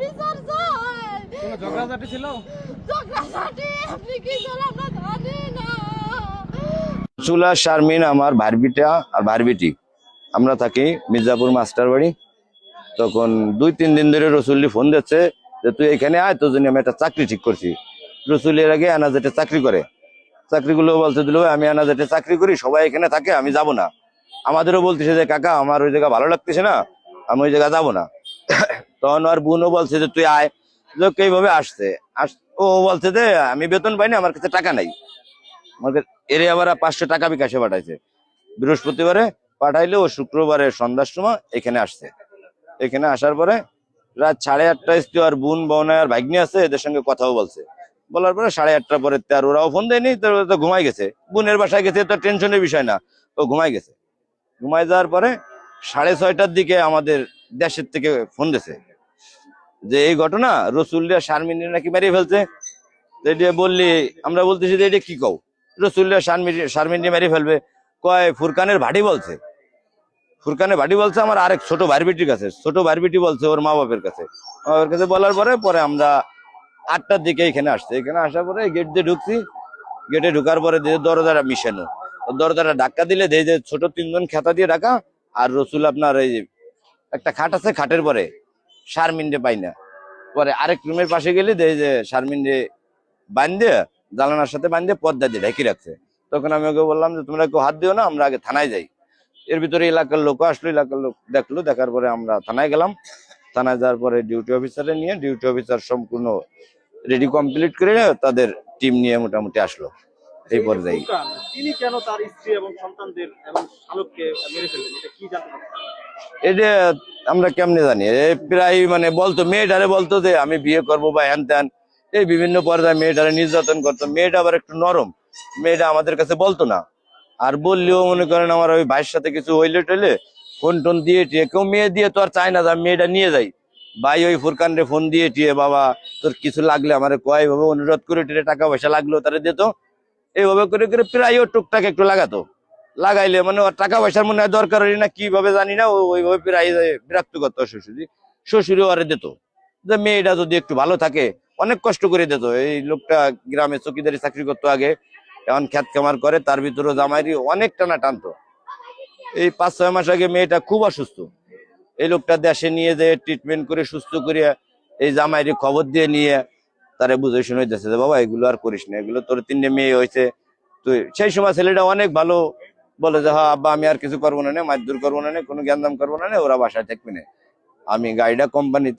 বিচার চাই। কোনো ঝগড়াঝাটি ছিল? ঝগড়াঝাটি আপনি কি জানেন আমরা জানি না। চুলা শারমিন আমার ভারবিটা আর ভারবিটি, আমরা থাকি মির্জাপুর মাস্টার বাড়ি। তখন 2-3 দিন ধরে রসুল্লি ফোন দিচ্ছে যে তুই এখানে আয়, তোর জন্য আমি একটা চাকরি ঠিক করছি। রসুল এর আগে আনাজেটে চাকরি করে, চাকরিগুলো বলতে দিল আমি আনাজেটে চাকরি করি, সবাই এখানে থাকে, আমি যাব না। আমাদেরও বলতেছে যে কাকা আমার ওই জায়গা ভালো লাগতেছে না, আমি ওই জায়গা যাবো না। তখন আর বোনও বলছে যে তুই আয়। এইভাবে আসছে। ও বলছে যে আমি বেতন পাইনি, আমার কাছে টাকা নাই। আমাকে এরে আবার 500 টাকা বিকাশে পাঠাইছে। বৃহস্পতিবারে পাঠাইলে ও শুক্রবারে সন্ধ্যার সময় এখানে আসছে। এখানে আসার পরে রাত 8:30টায় স্ত্রী আর বোন বোনায় আর ভাগ্নি আছে, এদের সঙ্গে কথাও বলছে। বলার পরে 8:30টার পরে আর ওরাও ফোন দেয়নি, তো ঘুমাই গেছে। বোনের বাসায় গেছে, তো টেনশনের বিষয় না, ও ঘুমাই গেছে। ঘুমাই যাওয়ার পরে 6:30টার দিকে আমাদের দেশের থেকে ফোন দিছে যে এই ঘটনা, রসুলিয়া শারমিনী নাকি মেরে ফেলছে। এটা বললি আমরা বলতেছি যে এটা কি কও, রসুলিয়া শারমিনী মেরে ফেলবে? কয় ফুরকানের ভাড়ি বলছে। ফুরকানের ভাড়ি বলছে আমার আরেক ছোট ভাইবিটির কাছে, ছোট ভাইবিটি বলছে ওর মা বাপের কাছে। মা বাপের কাছে বলার পরে আমরা 8টার দিকে এখানে আসছে। এখানে আসার পরে গেট দিয়ে ঢুকছি। গেটে ঢুকার পরে দরজাটা মিশানো, দরজাটা ধাক্কা দিলে যে ছোট 3জন খেতা দিয়ে ঢাকা। আর রসুল আপনার এই একটা খাট আছে, খাটের পরে শারমিনরে পাই না। পরে আরেক রুমের পাশে গেলে যে শারমিনরে বান্ধে জানালার সাথে বান্ধে পর্দা দিয়ে ঢেকে রাখছে। তখন আমি ওকে বললাম যে তোমরা কেউ হাত দিও না, আমরা আগে থানায় যাই। এর ভিতরে এলাকার লোক আসলো, এলাকার লোক দেখলো, দেখার পরে আমরা থানায় গেলাম। থানায় যাওয়ার পরে ডিউটি অফিসারে নিয়ে ডিউটি অফিসার সম্পূর্ণ রেডি কমপ্লিট করে তাদের টিম নিয়ে মোটামুটি আসলো এই পর্যায়ে। তিনি কেন তার স্ত্রী এবং সন্তানদের এবং শালককে মেরে ফেললেন, এটা কি জানতে পারছেন? এটা আমরা কেমনে জানি, প্রায় মানে বলতো, মেয়েটারে বলতো যে আমি বিয়ে করবো বা হ্যান ত্যান, এই বিভিন্ন পর্যায়ে মেয়েটারে নির্যাতন করতো। মেয়েটা আবার একটু নরম, মেয়েটা আমাদের কাছে বলতো না। আর বললেও মনে করেন আমার ওই ভাইয়ের সাথে কিছু হইলে টইলে ফোন টোন দিয়ে টিয়ে, কেউ মেয়ে দিয়ে তো আর চায় না যে আমি মেয়েটা নিয়ে যাই। ভাই ওই ফুরকান রে ফোন দিয়ে টিয়ে বাবা তোর কিছু লাগলে আমার কয় ভাবে অনুরোধ করে টিয়ে, টাকা পয়সা লাগলো তারা দিত। এইভাবে করে করে প্রায় ও টুকটাক একটু লাগাতো। লাগাইলে মানে ওর টাকা পয়সার মনে হয় দরকার হই না কিভাবে জানি না, ওইভাবে প্রায় বিরক্ত করতো শ্বশুরি ওরে দিত যে মেয়েটা যদি একটু ভালো থাকে। অনেক কষ্ট করে দিত। এই লোকটা গ্রামে চকিদারি চাকরি করতো আগে, এখন খ্যাত খামার করে, তার ভিতরে জামাইরি অনেক টানা টানতো। এই 5-6 মাস আগে মেয়েটা খুব অসুস্থ। এই লোকটা দেশে নিয়ে যেয়ে ট্রিটমেন্ট করে সুস্থ করিয়া এই জামাইরি খবর দিয়ে নিয়ে তারে বুঝে শুনে দিচ্ছে যে বাবা এগুলো আর করিস না, এগুলো তোর 3টে মেয়ে হয়েছে। তুই সেই সময় ছেলেটা অনেক ভালো, বলে যে হ্যাঁ আব্বা আমি আর কিছু করবো না, মারধর করবো না, কোনো জ্ঞানদাম করবো না, ওরা বাসায় থাকবি না। আমি গাড়িটা কোম্পানিতে